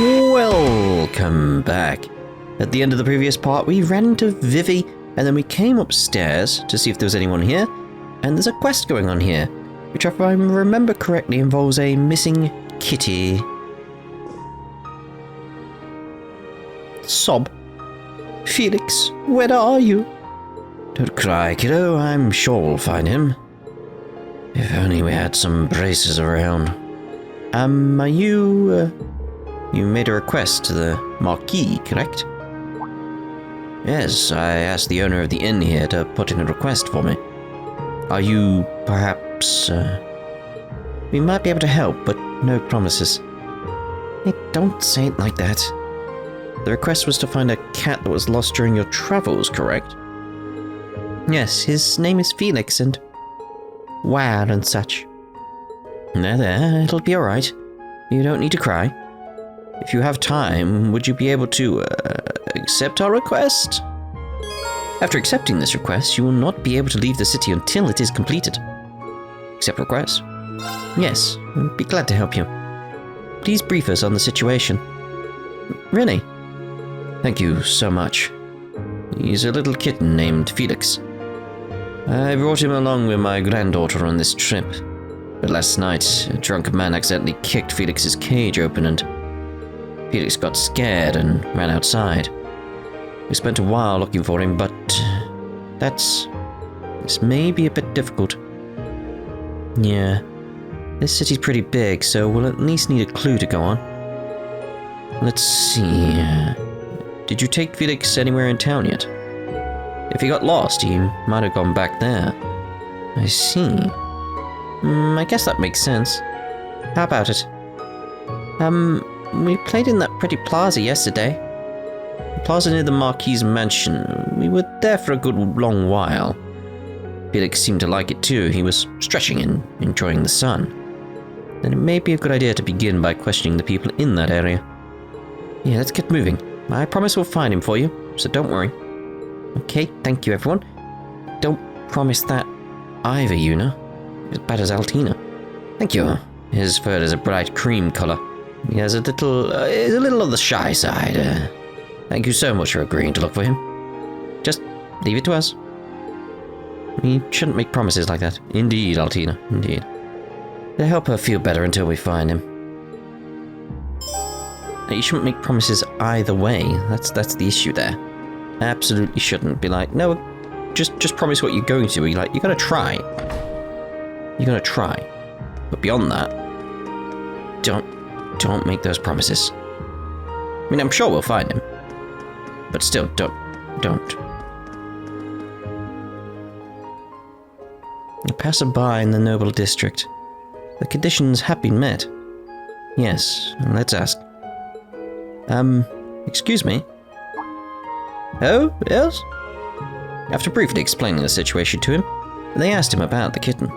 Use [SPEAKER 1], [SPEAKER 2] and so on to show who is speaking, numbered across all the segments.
[SPEAKER 1] Welcome back. At the end of the previous part, we ran into Vivi, and then we came upstairs to see if there was anyone here, and there's a quest going on here, which if I remember correctly involves a missing kitty. Sob. Felix, where are you? Don't cry, kiddo, I'm sure we'll find him. If only we had some braces around. Are you... You made a request to the Marquis, correct? Yes, I asked the owner of the inn here to put in a request for me. Are you, perhaps, We might be able to help, but no promises. Hey, don't say it like that. The request was to find a cat that was lost during your travels, correct? Yes, his name is Felix, and... wild and such. There, it'll be alright. You don't need to cry. If you have time, would you be able to, accept our request? After accepting this request, you will not be able to leave the city until it is completed. Accept request? Yes, I'd be glad to help you. Please brief us on the situation. Really? Thank you so much. He's a little kitten named Felix. I brought him along with my granddaughter on this trip. But last night, a drunk man accidentally kicked Felix's cage open and Felix got scared and ran outside. We spent a while looking for him, but this may be a bit difficult. Yeah, this city's pretty big, so we'll at least need a clue to go on. Let's see. Did you take Felix anywhere in town yet? If he got lost, he might have gone back there. I see. I guess that makes sense. How about it? We played in that pretty plaza yesterday. The plaza near the Marquis' mansion. We were there for a good long while. Felix seemed to like it too. He was stretching and enjoying the sun. Then it may be a good idea to begin by questioning the people in that area. Yeah, let's get moving. I promise we'll find him for you, so don't worry. Okay, thank you everyone. Don't promise that either, you know. As bad as Altina. Thank you. His fur is a bright cream color. He has is a little on the shy side. Thank you so much for agreeing to look for him. Just leave it to us. We shouldn't make promises like that. Indeed, Altina, indeed. To help her feel better until we find him. You shouldn't make promises either way. That's the issue there. Absolutely shouldn't be like, no, just promise what you're going to. You're like, you're gonna try. You're gonna try. But beyond that, don't make those promises. I mean, I'm sure we'll find him. But still, don't. A passerby in the noble district. The conditions have been met. Yes, let's ask. Excuse me? Oh, yes? After briefly explaining the situation to him, they asked him about the kitten.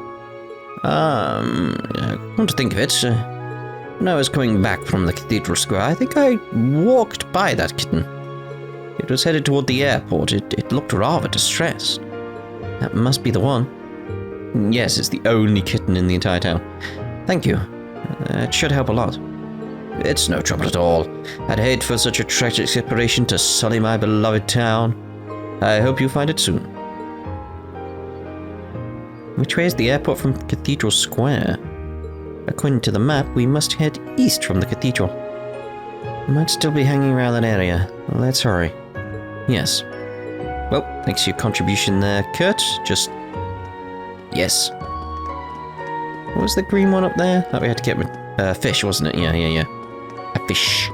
[SPEAKER 1] Come to think of it, when I was coming back from the cathedral square, I think I walked by that kitten. It was headed toward the airport. It looked rather distressed. That must be the one. Yes, it's the only kitten in the entire town. Thank you. It should help a lot. It's no trouble at all. I'd hate for such a tragic separation to sully my beloved town. I hope you find it soon. Which way is the airport from Cathedral Square? According to the map, we must head east from the cathedral. Might still be hanging around that area. Let's hurry. Yes. Well, thanks for your contribution there, Kurt. Just... yes. What was the green one up there? That we had to get with fish, wasn't it? Yeah. A fish.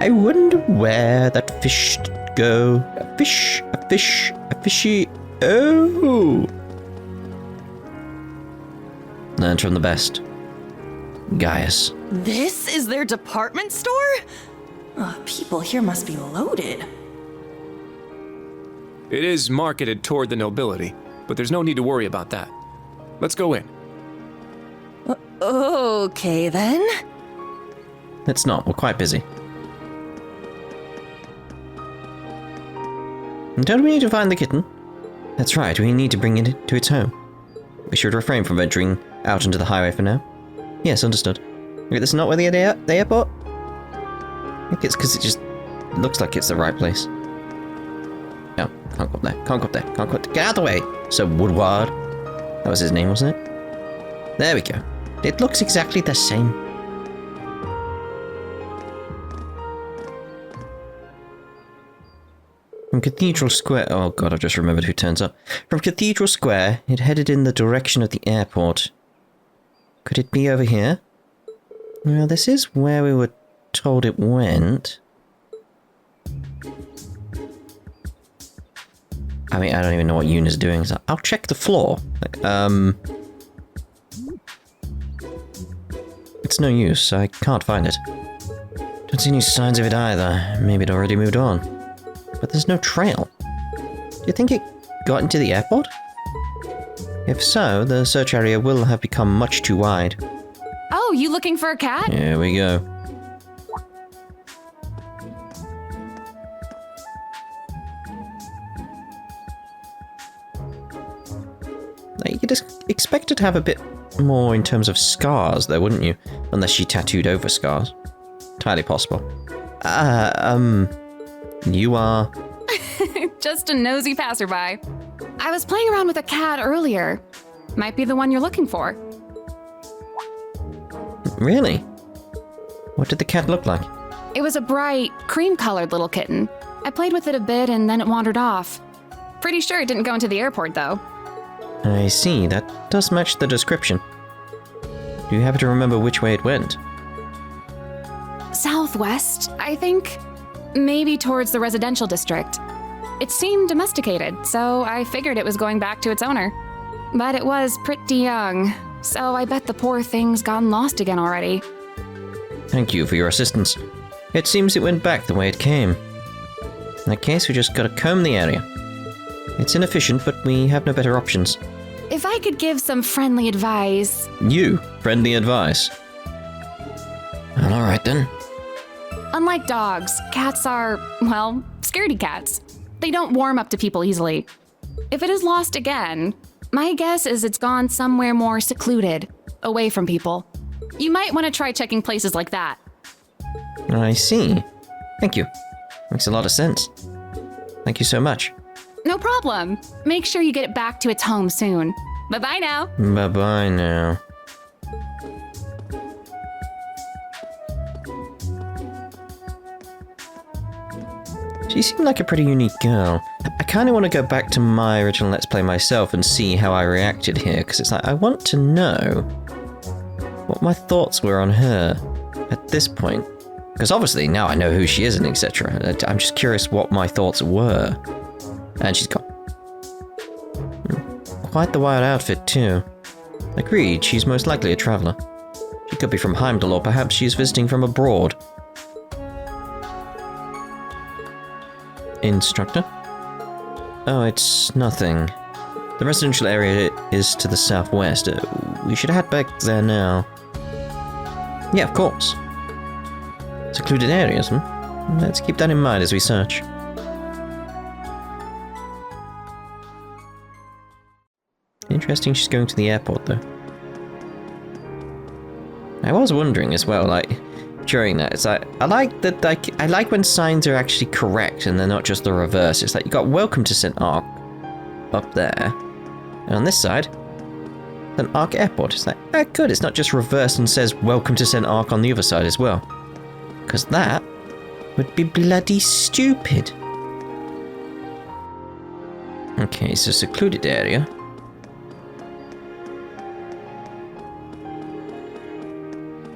[SPEAKER 1] I wonder where that fish did go. A fishy. Oh! Learn from the best. Gaius.
[SPEAKER 2] This is their department store? People here must be loaded.
[SPEAKER 3] It is marketed toward the nobility, but there's no need to worry about that. Let's go in.
[SPEAKER 2] Okay, then.
[SPEAKER 1] Let's not, we're quite busy. Don't we need to find the kitten? That's right, we need to bring it to its home. We should refrain from venturing out into the highway for now. Yes, understood. Wait, this is not where the airport? think it's because it just looks like it's the right place. No, can't go up there, can't go up there, can't go up there. Get out of the way! So Woodward. That was his name, wasn't it? There we go. It looks exactly the same. From Cathedral Square... Oh god, I've just remembered who turns up. From Cathedral Square, it headed in the direction of the airport. Could it be over here? Well, this is where we were told it went. I mean, I don't even know what Yuna's doing, so I'll check the floor. It's no use, I can't find it. Don't see any signs of it either. Maybe it already moved on. But there's no trail. Do you think it got into the airport? If so, the search area will have become much too wide.
[SPEAKER 4] Oh, you looking for a cat?
[SPEAKER 1] Here we go. You'd expect it to have a bit more in terms of scars, though, wouldn't you? Unless she tattooed over scars. Entirely possible. You are...
[SPEAKER 4] Just a nosy passerby. I was playing around with a cat earlier. Might be the one you're looking for.
[SPEAKER 1] Really? What did the cat look like?
[SPEAKER 4] It was a bright, cream-colored little kitten. I played with it a bit and then it wandered off. Pretty sure it didn't go into the airport, though.
[SPEAKER 1] I see, that does match the description. Do you happen to remember which way it went?
[SPEAKER 4] Southwest, I think. Maybe towards the residential district. It seemed domesticated, so I figured it was going back to its owner. But it was pretty young, so I bet the poor thing's gone lost again already.
[SPEAKER 1] Thank you for your assistance. It seems it went back the way it came. In that case, we just gotta comb the area. It's inefficient, but we have no better options.
[SPEAKER 4] If I could give some friendly advice...
[SPEAKER 1] You? Friendly advice? Well, alright then.
[SPEAKER 4] Unlike dogs, cats are, well, scaredy cats. They don't warm up to people easily. If it is lost again, my guess is it's gone somewhere more secluded, away from people. You might want to try checking places like that.
[SPEAKER 1] I see. Thank you. Makes a lot of sense. Thank you so much.
[SPEAKER 4] No problem. Make sure you get it back to its home soon. Bye-bye now.
[SPEAKER 1] Bye-bye now. She seemed like a pretty unique girl. I kind of want to go back to my original Let's Play myself and see how I reacted here, because it's like, I want to know what my thoughts were on her at this point. Because obviously now I know who she is and etc. I'm just curious what my thoughts were. And she's got quite the wild outfit too. Agreed, she's most likely a traveller. She could be from Heimdall, or perhaps she's visiting from abroad. Instructor? Oh, it's nothing. The residential area is to the southwest. We should head back there now. Yeah, of course. Secluded areas, Let's keep that in mind as we search. Interesting she's going to the airport, though. I was wondering as well, like, during that, it's like, I like when signs are actually correct and they're not just the reverse. It's like, you got welcome to Saint-Arkh up there. And on this side, Saint-Arkh Airport. It's like, good, it's not just reversed and says welcome to Saint-Arkh on the other side as well. Because that would be bloody stupid. Okay, so secluded area.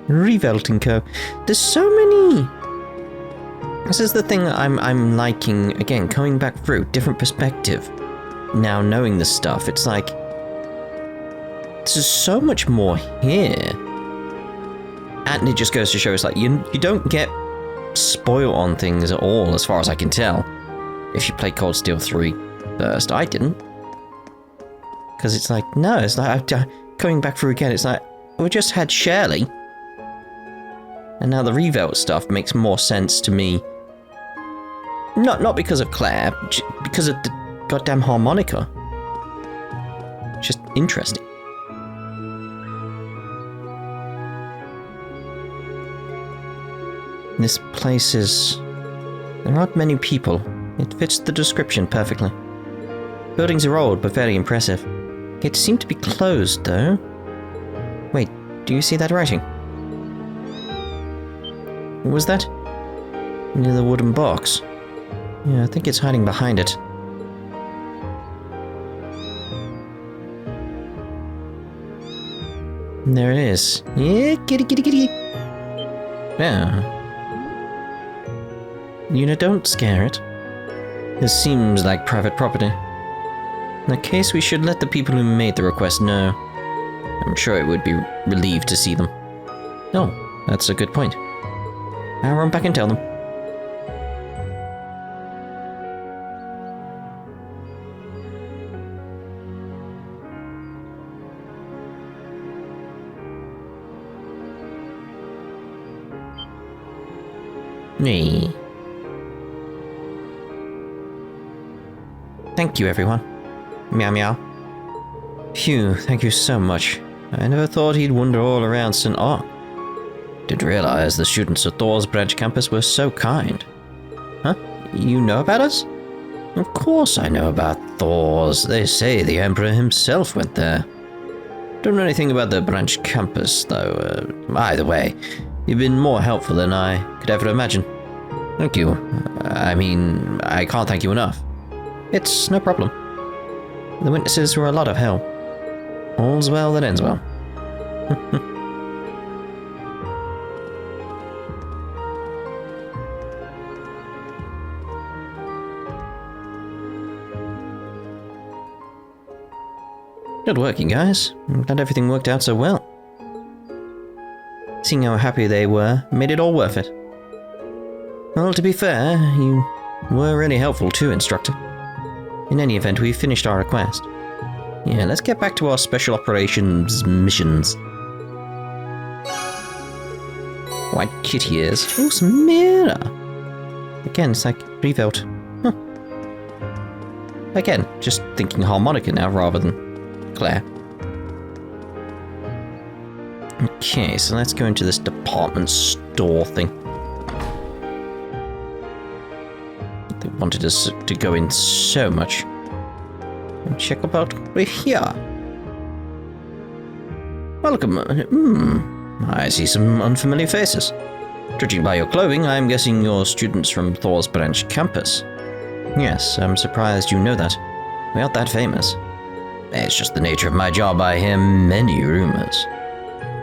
[SPEAKER 1] Revelton Co. There's so many. This is the thing that I'm liking, again, coming back through, different perspective. Now knowing this stuff, it's like, there's so much more here. And it just goes to show us, like, you don't get spoiled on things at all, as far as I can tell. If you play Cold Steel 3 first, I didn't. Because it's like, no, it's like, coming back through again, it's like, we just had Shirley. And now the Revelt stuff makes more sense to me. Not because of Claire, because of the goddamn harmonica. Just interesting. This place is... There aren't many people. It fits the description perfectly. Buildings are old, but very impressive. It seemed to be closed, though. Wait, do you see that writing? What was that? Near the wooden box. Yeah, I think it's hiding behind it. And there it is. Yeah, kitty, kitty, kitty. Yeah. Don't scare it. This seems like private property. In that case, we should let the people who made the request know. I'm sure it would be relieved to see them. Oh, that's a good point. I'll run back and tell them. Me. Thank you, everyone. Meow meow. Phew, thank you so much. I never thought he'd wander all around Saint-Arkh. Didn't realize the students at Thors branch campus were so kind. Huh? You know about us? Of course I know about Thors. They say the Emperor himself went there. Don't know anything about the branch campus, though. Either way, you've been more helpful than I could ever imagine. Thank you. I mean, I can't thank you enough. It's no problem. The witnesses were a lot of help. All's well that ends well. Good work, you guys. I'm glad everything worked out so well. Seeing how happy they were made it all worth it. Well, to be fair, you were really helpful too, instructor. In any event, we finished our request. Yeah, let's get back to our special operations missions. White kitty ears. Oh, some mirror! Again, it's like rebuilt. Huh. Again, just thinking harmonica now rather than Claire. Okay, so let's go into this department store thing. They wanted us to go in so much. And check about over here. Welcome. I see some unfamiliar faces. Judging by your clothing, I'm guessing you're students from Thors branch campus. Yes, I'm surprised you know that. We aren't that famous. It's just the nature of my job. I hear many rumors.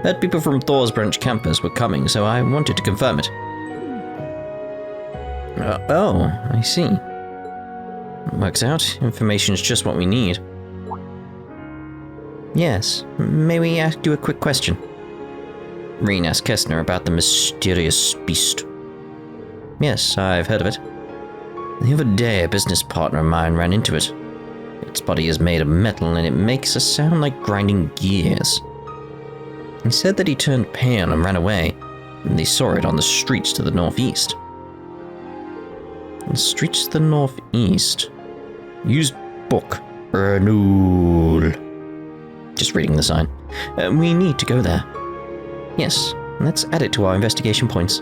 [SPEAKER 1] Heard people from Thors branch campus were coming, so I wanted to confirm it. Oh, I see. Works out. Information's just what we need. Yes, may we ask you a quick question? Rean asked Kestner about the mysterious beast. Yes, I've heard of it. The other day, a business partner of mine ran into it. Its body is made of metal and it makes a sound like grinding gears. He said that he turned pale and ran away, and they saw it on the streets to the northeast. The streets to the northeast. Use book. Renewal. Just reading the sign. We need to go there. Yes, let's add it to our investigation points.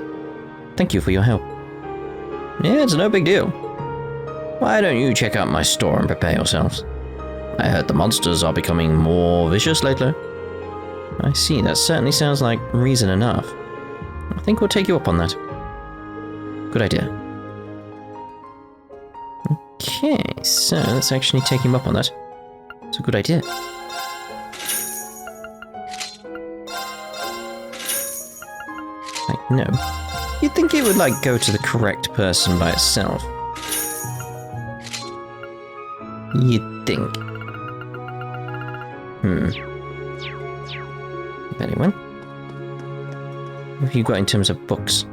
[SPEAKER 1] Thank you for your help. Yeah, it's no big deal. Why don't you check out my store and prepare yourselves? I heard the monsters are becoming more vicious lately. I see, that certainly sounds like reason enough. I think we'll take you up on that. Good idea. Okay, so let's actually take him up on that. It's a good idea. Like, no. You'd think it would, like, go to the correct person by itself. You'd think. Anyway. What have you got in terms of books?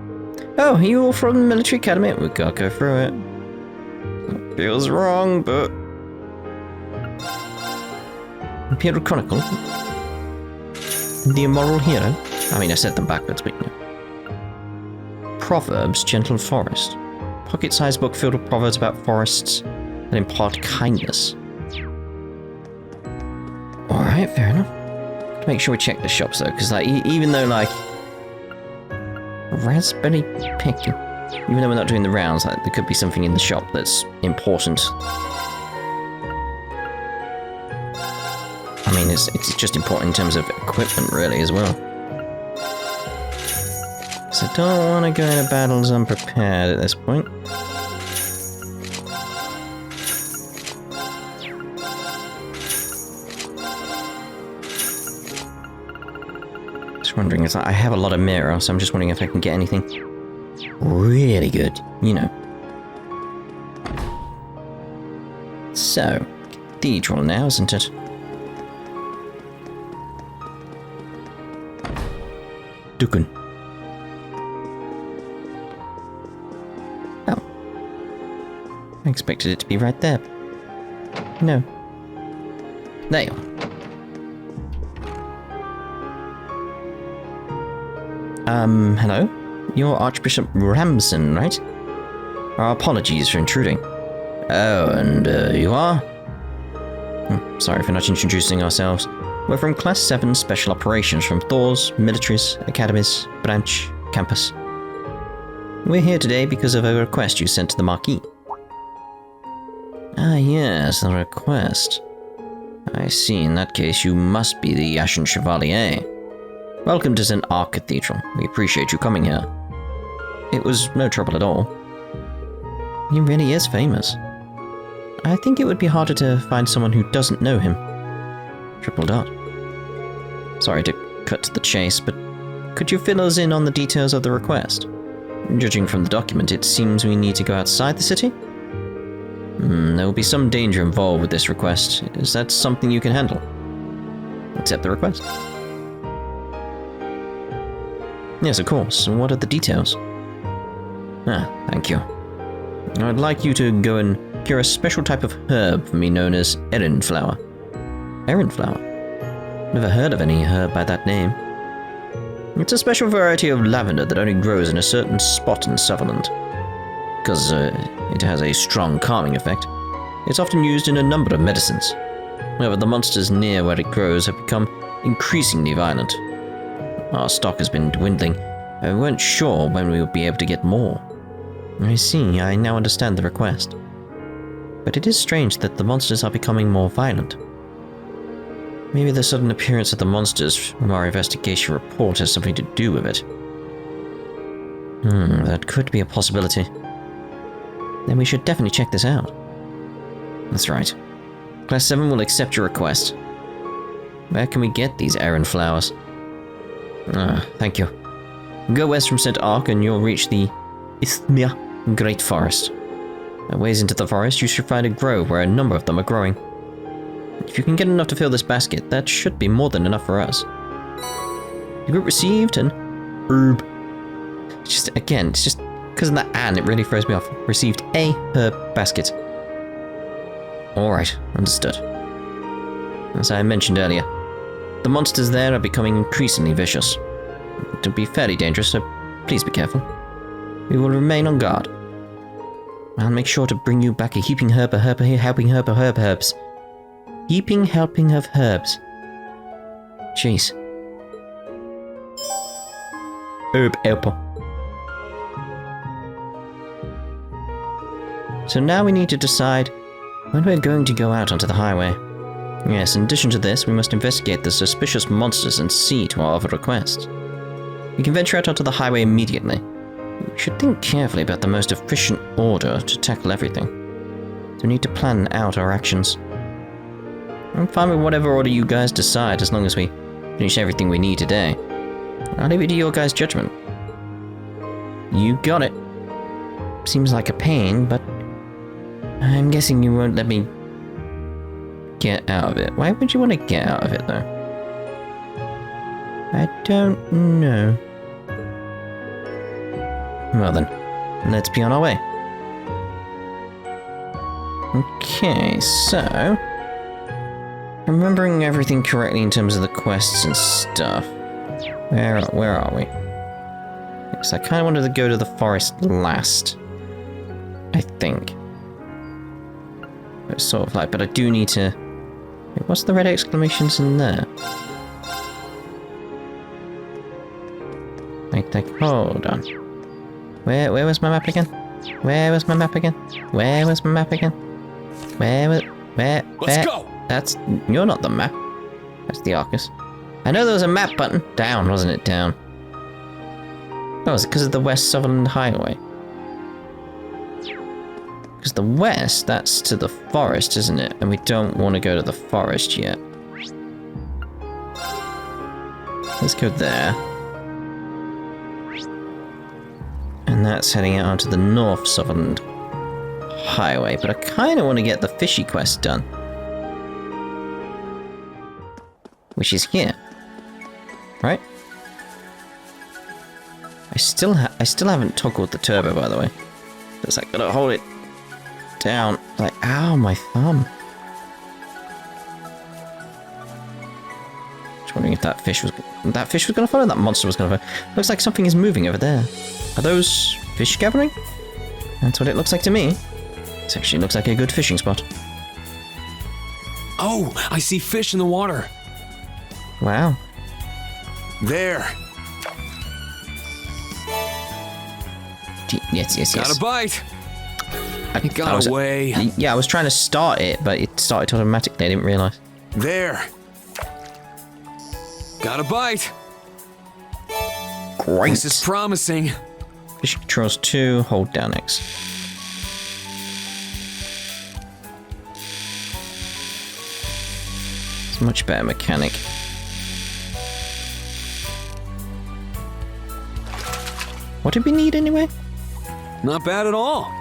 [SPEAKER 1] Oh, are you all from the military academy? We gotta go through it. It feels wrong, but... Imperial Chronicle. The Immoral Hero. I mean, I said them backwards, but you know. Proverbs, Gentle Forest. Pocket-sized book filled with proverbs about forests that impart kindness. Alright, fair enough. Make sure we check the shops though, because like even though like Raspberry picky. Even though we're not doing the rounds, like, there could be something in the shop that's important. I mean, it's just important in terms of equipment, really, as well. So I don't want to go into battles unprepared at this point. Just wondering, it's like I have a lot of mirror, so I'm just wondering if I can get anything really good, you know. So, cathedral now, isn't it? Dukun. Oh. I expected it to be right there. No. There you are. Hello? You're Archbishop Ramson, right? Our apologies for intruding. Oh, and you are? Sorry for not introducing ourselves. We're from Class 7 Special Operations from Thors, Militaries, Academies, Branch, Campus. We're here today because of a request you sent to the Marquis. Ah yes, the request. I see, in that case you must be the Ashen Chevalier. Welcome to Saint-Arkh Cathedral. We appreciate you coming here. It was no trouble at all. He really is famous. I think it would be harder to find someone who doesn't know him. Triple dot. Sorry to cut to the chase, but could you fill us in on the details of the request? Judging from the document, it seems we need to go outside the city? There will be some danger involved with this request. Is that something you can handle? Accept the request. Yes, of course. What are the details? Thank you. I'd like you to go and cure a special type of herb for me known as Erin flower. Erin flower? Never heard of any herb by that name. It's a special variety of lavender that only grows in a certain spot in Sutherland. Because it has a strong calming effect, it's often used in a number of medicines. However, the monsters near where it grows have become increasingly violent. Our stock has been dwindling, and we weren't sure when we would be able to get more. I see, I now understand the request. But it is strange that the monsters are becoming more violent. Maybe the sudden appearance of the monsters from our investigation report has something to do with it. That could be a possibility. Then we should definitely check this out. That's right. Class 7 will accept your request. Where can we get these Erin flowers? Thank you. Go west from Saint-Arkh and you'll reach the Isthmia Great Forest. A ways into the forest, you should find a grove where a number of them are growing. If you can get enough to fill this basket, that should be more than enough for us. The group received an herb. It's just because of that "and," it really throws me off. Received a herb basket. Alright, understood. As I mentioned earlier, the monsters there are becoming increasingly vicious. It will be fairly dangerous, so please be careful. We will remain on guard. I'll make sure to bring you back a heaping helping of herbs. Heaping helping of herbs. Jeez. Herb helper. So now we need to decide when we're going to go out onto the highway. Yes, in addition to this, we must investigate the suspicious monsters and see to our other requests. We can venture out onto the highway immediately. We should think carefully about the most efficient order to tackle everything. So we need to plan out our actions. I'm fine with whatever order you guys decide as long as we finish everything we need today. I'll leave it to your guys' judgment. You got it. Seems like a pain, but I'm guessing you won't let me get out of it. Why would you want to get out of it, though? I don't know. Well then, let's be on our way. Okay, so remembering everything correctly in terms of the quests and stuff. Where are we? Because I kind of wanted to go to the forest last. I think. It's sort of like, but I do need to... Wait, what's the red exclamations in there? Like Like, hold on. Where was my map again? Where was my map again? Where was my map again? Where?
[SPEAKER 3] Let's go!
[SPEAKER 1] That's... You're not the map. That's the Arcus. I know there was a map button. Down, wasn't it? Down. Oh, was it because of the West Sutherland Highway? Because the west, that's to the forest, isn't it? And we don't want to go to the forest yet. Let's go there. And that's heading out onto the North Sutherland Highway. But I kind of want to get the fishy quest done. Which is here. Right? I still haven't toggled the turbo, by the way. It's like, gotta hold it down. Like, ow, my thumb. Just wondering if that fish was gonna follow, that monster was gonna follow. Looks like something is moving over there. Are those fish gathering? That's what it looks like to me. This actually looks like a good fishing spot.
[SPEAKER 3] Oh, I see fish in the water.
[SPEAKER 1] Wow.
[SPEAKER 3] There.
[SPEAKER 1] Yes.
[SPEAKER 3] Got a bite.
[SPEAKER 1] It
[SPEAKER 3] got away.
[SPEAKER 1] Yeah, I was trying to start it, but it started automatically. I didn't realise.
[SPEAKER 3] There. Got a bite.
[SPEAKER 1] Great.
[SPEAKER 3] This is promising.
[SPEAKER 1] Fishing controls 2, hold down X. It's a much better mechanic. What did we need anyway?
[SPEAKER 3] Not bad at all.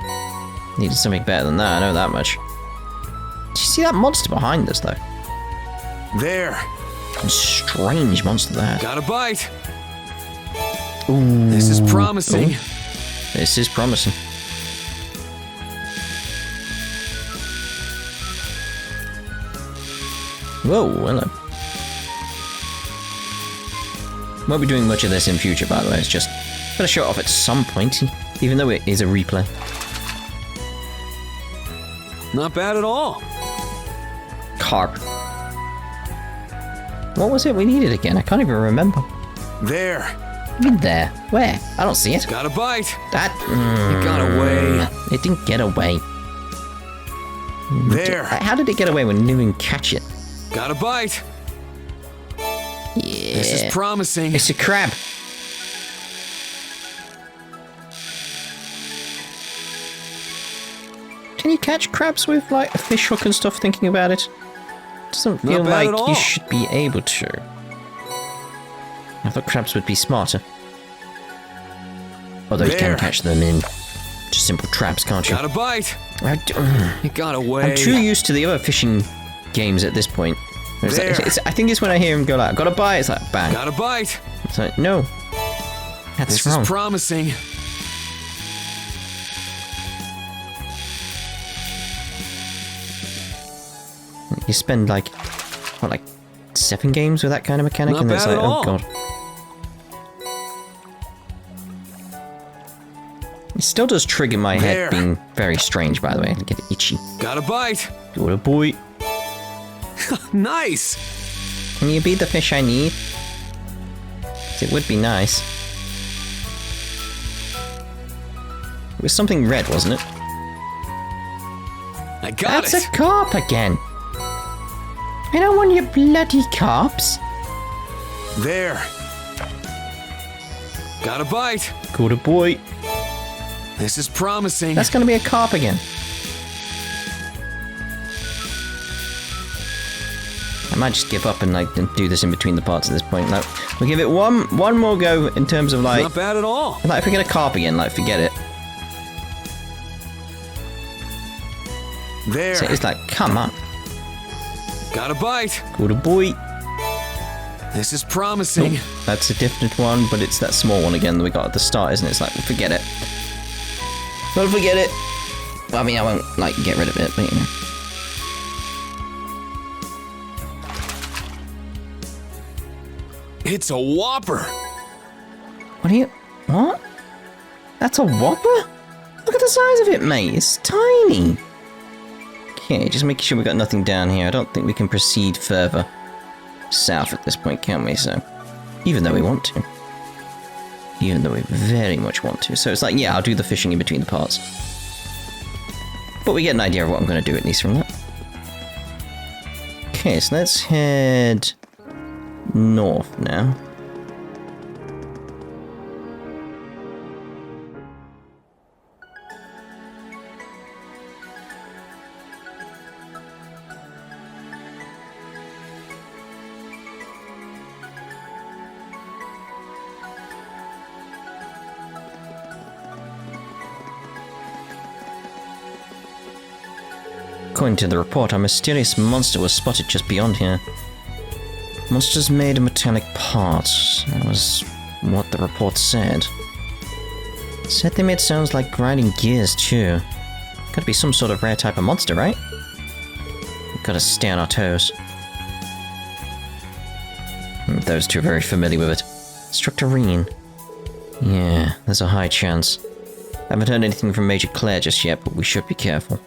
[SPEAKER 1] Needed something better than that, I know that much. Did you see that monster behind us, though?
[SPEAKER 3] There.
[SPEAKER 1] A strange monster there.
[SPEAKER 3] Got a bite.
[SPEAKER 1] Ooh.
[SPEAKER 3] This is promising.
[SPEAKER 1] Ooh. This is promising. Whoa, hello. Won't be doing much of this in future, by the way. It's just gotta show it off at some point, even though it is a replay.
[SPEAKER 3] Not bad at all.
[SPEAKER 1] Carp. What was it we needed again? I can't even remember.
[SPEAKER 3] There.
[SPEAKER 1] In there. Where? I don't see it.
[SPEAKER 3] Got a bite.
[SPEAKER 1] That.
[SPEAKER 3] It got away.
[SPEAKER 1] It didn't get away.
[SPEAKER 3] There.
[SPEAKER 1] How did it get away when you didn't even catch it?
[SPEAKER 3] Got a bite.
[SPEAKER 1] Yeah.
[SPEAKER 3] This is promising.
[SPEAKER 1] It's a crab. Can you catch crabs with like a fish hook and stuff? Thinking about it, doesn't feel like you should be able to. I thought crabs would be smarter. Although you can catch them in just simple traps, can't you?
[SPEAKER 3] Got a bite. It got away.
[SPEAKER 1] I'm too used to the other fishing games at this point. I think it's when I hear him go like, "Got a bite." It's like, bang.
[SPEAKER 3] Got a bite.
[SPEAKER 1] It's like, no. That's wrong.
[SPEAKER 3] This is promising.
[SPEAKER 1] You spend like 7 games with that kind of mechanic,
[SPEAKER 3] Not
[SPEAKER 1] and it's
[SPEAKER 3] bad
[SPEAKER 1] like,
[SPEAKER 3] at
[SPEAKER 1] oh
[SPEAKER 3] all.
[SPEAKER 1] god. It still does trigger my head being very strange, by the way. I get itchy.
[SPEAKER 3] Got a bite.
[SPEAKER 1] What a boy.
[SPEAKER 3] Nice.
[SPEAKER 1] Can you be the fish I need? It would be nice. It was something red, wasn't it?
[SPEAKER 3] I got
[SPEAKER 1] That's
[SPEAKER 3] it.
[SPEAKER 1] a carp again. I don't want your bloody carps.
[SPEAKER 3] There. Got a bite.
[SPEAKER 1] Good a boy.
[SPEAKER 3] This is promising.
[SPEAKER 1] That's gonna be a carp again. I might just give up and do this in between the parts at this point. Like, we'll give it one more go in terms of like.
[SPEAKER 3] Not bad at all.
[SPEAKER 1] Like if we get a carp again, like forget it.
[SPEAKER 3] There.
[SPEAKER 1] So it's like, come on.
[SPEAKER 3] Got a bite.
[SPEAKER 1] Good boy.
[SPEAKER 3] This is promising.
[SPEAKER 1] Oh, that's a different one, but it's that small one again that we got at the start, isn't it? It's like, well, forget it. Well, forget it. Well, I mean, I won't like get rid of it, but you know.
[SPEAKER 3] It's a whopper.
[SPEAKER 1] What are you? What? That's a whopper? Look at the size of it, mate. It's tiny. Okay, just making sure we got nothing down here. I don't think we can proceed further south at this point, can we? So, even though we want to. Even though we very much want to. So it's like, yeah, I'll do the fishing in between the parts. But we get an idea of what I'm going to do, at least from that. Okay, so let's head north now. According to the report, a mysterious monster was spotted just beyond here. Monsters made of metallic parts. That was what the report said. It said they made sounds like grinding gears, too. Gotta be some sort of rare type of monster, right? We've gotta stay on our toes. Those two are very familiar with it. Instructor Rean. Yeah, there's a high chance. Haven't heard anything from Major Claire just yet, but we should be careful.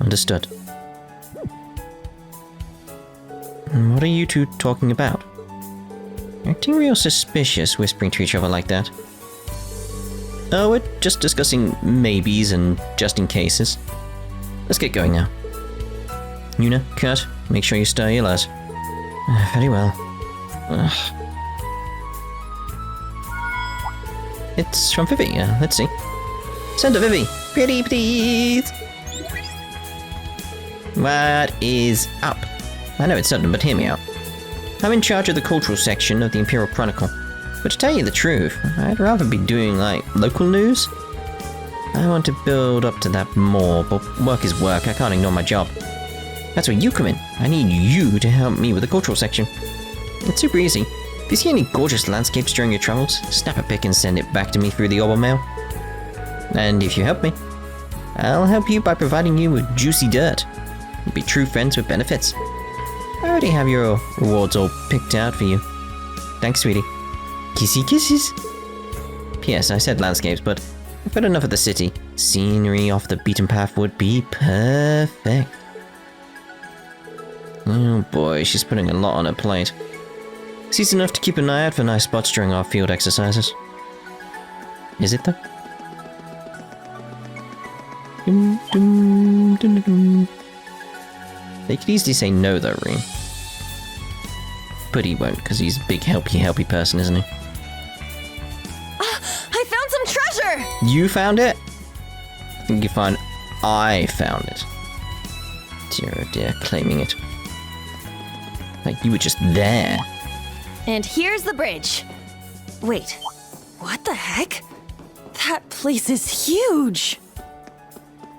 [SPEAKER 1] Understood. And what are you two talking about? Acting real suspicious, whispering to each other like that. Oh, we're just discussing maybes and just in cases. Let's get going now. Yuna, Kurt, make sure you stay alert. Very well. Ugh. It's from Vivi, let's see. Send to Vivi. Pretty please. What is up? I know it's sudden, but hear me out. I'm in charge of the cultural section of the Imperial Chronicle. But to tell you the truth, I'd rather be doing, like, local news. I want to build up to that more, but work is work, I can't ignore my job. That's where you come in. I need you to help me with the cultural section. It's super easy. If you see any gorgeous landscapes during your travels, snap a pic and send it back to me through the Orbital mail. And if you help me, I'll help you by providing you with juicy dirt. We'll be true friends with benefits. I already have your rewards all picked out for you. Thanks, sweetie. Kissy kisses. P.S. I said landscapes, but I've had enough of the city. Scenery off the beaten path would be perfect. Oh boy, she's putting a lot on her plate. It's enough to keep an eye out for nice spots during our field exercises. Is it though? Dum, dum, dum, dum. They could easily say no though, Rean. But he won't, because he's a big helpy person, isn't he?
[SPEAKER 2] I found some treasure!
[SPEAKER 1] You found it? I think you find I found it. Dear oh dear, claiming it. Like you were just there.
[SPEAKER 2] And here's the bridge. Wait, what the heck? That place is huge!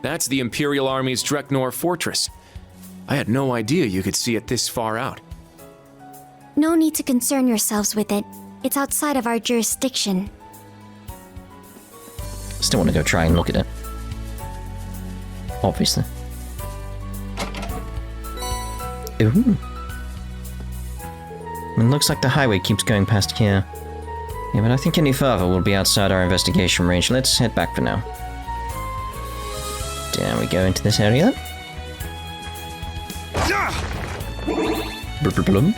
[SPEAKER 3] That's the Imperial Army's Dreknor fortress. I had no idea you could see it this far out.
[SPEAKER 5] No need to concern yourselves with it. It's outside of our jurisdiction.
[SPEAKER 1] Still want to go try and look at it. Obviously. Ooh. It looks like the highway keeps going past here. Yeah, but I think any further will be outside our investigation range. Let's head back for now. Down we go into this area. Blum.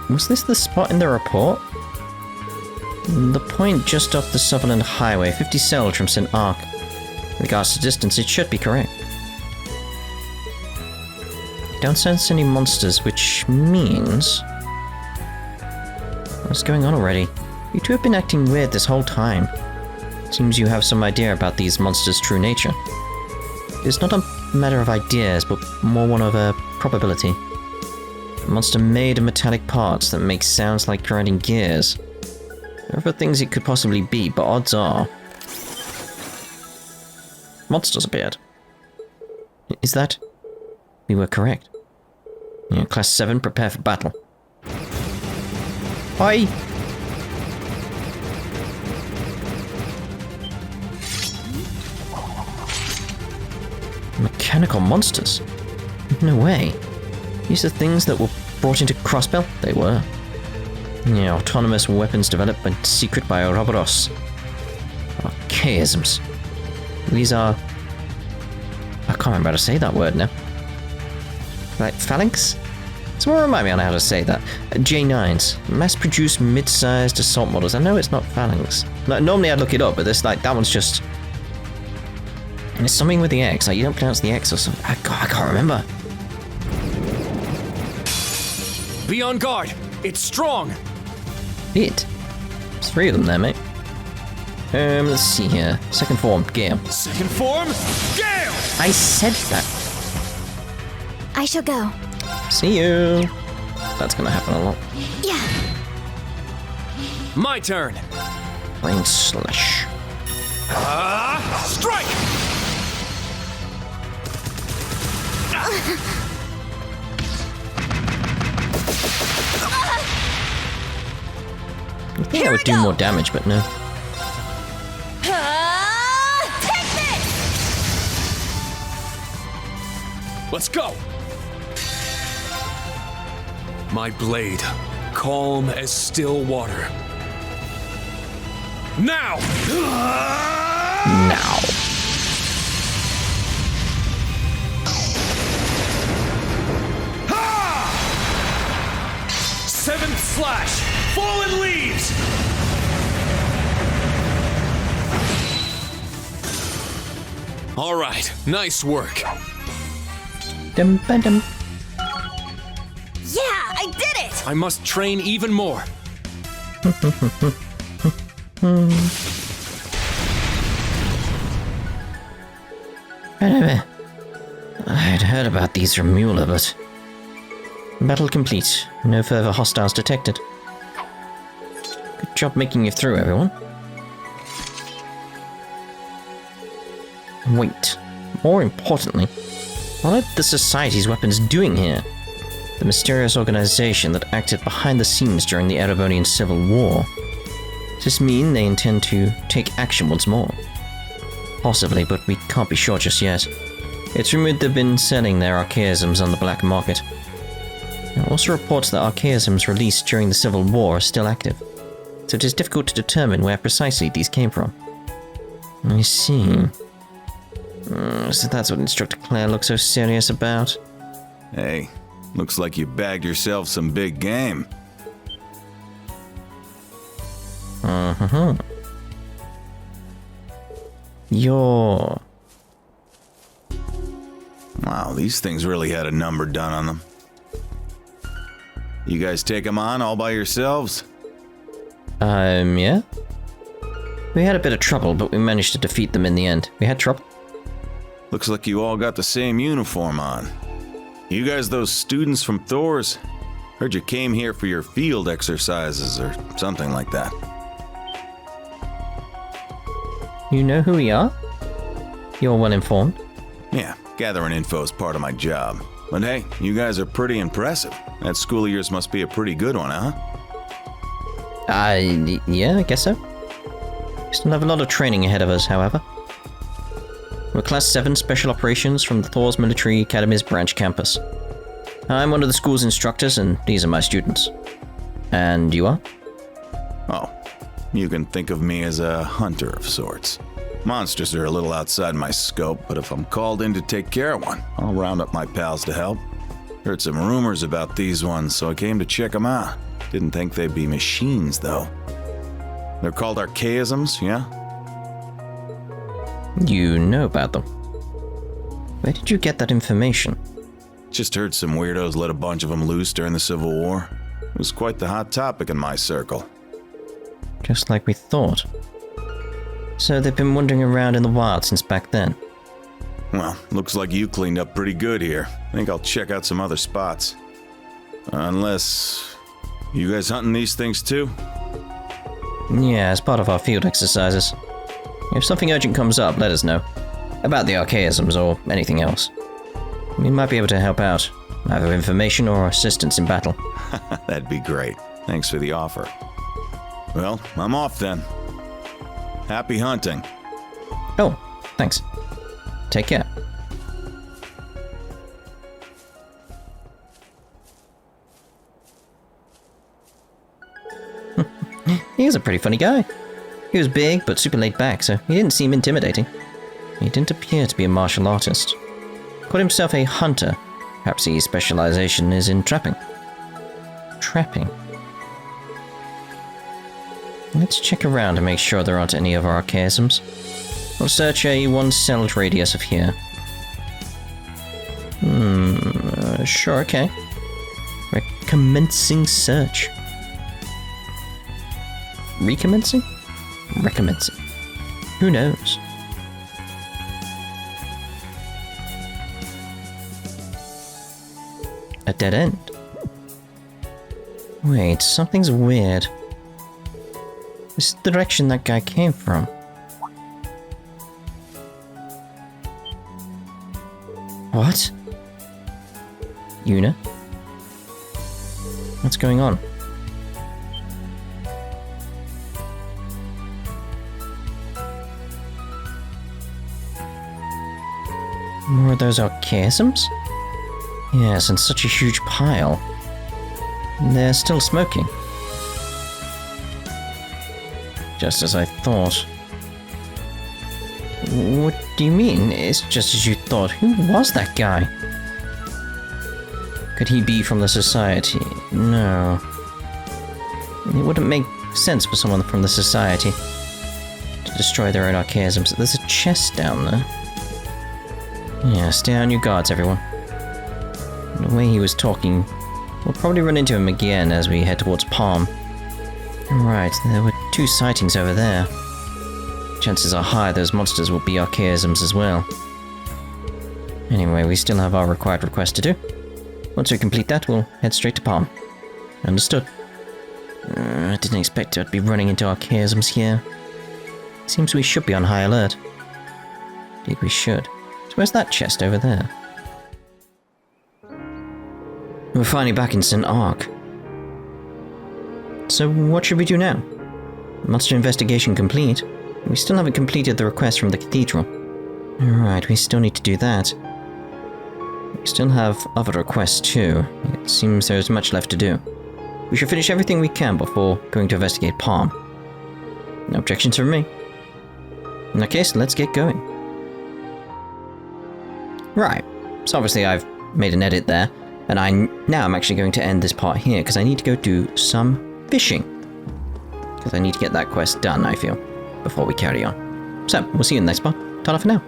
[SPEAKER 1] Was this the spot in the report? The point just off the Sutherland Highway, 50 sailed from Saint-Arkh. In regards to distance, it should be correct. Don't sense any monsters, which means... What's going on already? You two have been acting weird this whole time. Seems you have some idea about these monsters' true nature. It's not a matter of ideas, but more one of a probability. A monster made of metallic parts that makes sounds like grinding gears. There are other things it could possibly be, but odds are... monsters appeared. Is that... We were correct. Yeah, Class VII, prepare for battle. Oi! Mechanical monsters? No way. These are things that were brought into Crossbell? They were. Yeah, autonomous weapons developed in secret by Ouroboros. Archaisms. These are... I can't remember how to say that word now. like phalanx? Someone remind me on how to say that. J9s. Mass-produced mid-sized assault models. I know it's not phalanx. Normally I'd look it up, but this, like, that one's just... And it's something with the X. Like, you don't pronounce the X or something. I can't remember.
[SPEAKER 3] Be on guard. It's strong.
[SPEAKER 1] It? There's 3 of them there, mate. Let's see here. Second form, Gale.
[SPEAKER 3] Second form, Gale!
[SPEAKER 1] I said that.
[SPEAKER 5] I shall go.
[SPEAKER 1] See you. That's gonna happen a lot.
[SPEAKER 5] Yeah.
[SPEAKER 3] My turn.
[SPEAKER 1] Brain slush.
[SPEAKER 3] Strike!
[SPEAKER 1] I think I would do more damage, but no.
[SPEAKER 2] Take this!
[SPEAKER 3] Let's go! My blade, calm as still water. Now!
[SPEAKER 1] Now.
[SPEAKER 3] Seventh slash! Fallen leaves! All right, nice work.
[SPEAKER 1] Dum ba dum.
[SPEAKER 2] Yeah, I did it!
[SPEAKER 3] I must train even more.
[SPEAKER 1] I'd heard about these from Mueller, but... Battle complete. No further hostiles detected. Good job making it through, everyone. Wait. More importantly, what are the Society's weapons doing here? The mysterious organization that acted behind the scenes during the Erebonian Civil War. Does this mean they intend to take action once more? Possibly, but we can't be sure just yet. It's rumored they've been selling their archaisms on the black market. There are also reports that archaisms released during the Civil War are still active, so it is difficult to determine where precisely these came from. I see. So that's what Instructor Claire looks so serious about.
[SPEAKER 6] Hey, looks like you bagged yourself some big game.
[SPEAKER 1] You're...
[SPEAKER 6] Wow, these things really had a number done on them. You guys take them on all by yourselves?
[SPEAKER 1] Yeah? We had a bit of trouble, but we managed to defeat them in the end. We had trouble?
[SPEAKER 6] Looks like you all got the same uniform on. You guys those students from Thors? Heard you came here for your field exercises or something like that.
[SPEAKER 1] You know who we are? You're well informed.
[SPEAKER 6] Yeah, gathering info is part of my job. But hey, you guys are pretty impressive. That school of yours must be a pretty good one, huh?
[SPEAKER 1] Yeah, I guess so. We still have a lot of training ahead of us, however. We're Class 7 Special Operations from the Thors Military Academy's branch campus. I'm one of the school's instructors, and these are my students. And you are?
[SPEAKER 6] Oh, you can think of me as a hunter of sorts. Monsters are a little outside my scope, but if I'm called in to take care of one, I'll round up my pals to help. Heard some rumors about these ones, so I came to check them out. Didn't think they'd be machines, though. They're called archaisms, yeah?
[SPEAKER 1] You know about them. Where did you get that information?
[SPEAKER 6] Just heard some weirdos let a bunch of them loose during the Civil War. It was quite the hot topic in my circle.
[SPEAKER 1] Just like we thought. So they've been wandering around in the wild since back then.
[SPEAKER 6] Well, looks like you cleaned up pretty good here. Think I'll check out some other spots. Unless... You guys hunting these things too?
[SPEAKER 1] Yeah, as part of our field exercises. If something urgent comes up, let us know. About the archaisms or anything else. We might be able to help out. Either information or assistance in battle.
[SPEAKER 6] That'd be great. Thanks for the offer. Well, I'm off then. Happy hunting.
[SPEAKER 1] Oh, thanks. Take care. He was a pretty funny guy. He was big, but super laid back, so he didn't seem intimidating. He didn't appear to be a martial artist. Called himself a hunter, Perhaps his specialization is in trapping. Trapping? Let's check around to make sure there aren't any of our archaisms. We'll search a 1 cell radius of here. Sure, okay. Recommencing search. Recommencing? Recommencing. Who knows? A dead end. Wait, something's weird. This is the direction that guy came from. What? Una? What's going on? More of those archaisms? Yes, and such a huge pile. They're still smoking. Just as I thought. What do you mean? It's just as you thought. Who was that guy? Could he be from the Society? No. It wouldn't make sense for someone from the Society to destroy their own archaisms. There's a chest down there. Yeah, stay on your guards, everyone. The way he was talking, we'll probably run into him again as we head towards Palm. Right, there were 2 sightings over there. Chances are high those monsters will be archaisms as well. Anyway, we still have our required request to do. Once we complete that, we'll head straight to Palm. Understood. I didn't expect to be running into archaisms here. Seems we should be on high alert. Indeed we should. So where's that chest over there? We're finally back in Saint-Arkh. So what should we do now? Monster investigation complete. We still haven't completed the request from the cathedral. Alright, we still need to do that. We still have other requests too. It seems there's much left to do. We should finish everything we can before going to investigate Palm. No objections from me. In that case, let's get going. Right, so obviously I've made an edit there, and now I'm actually going to end this part here because I need to go do some fishing. Because I need to get that quest done, I feel, before we carry on. So, we'll see you in the next part. Ta-da for now.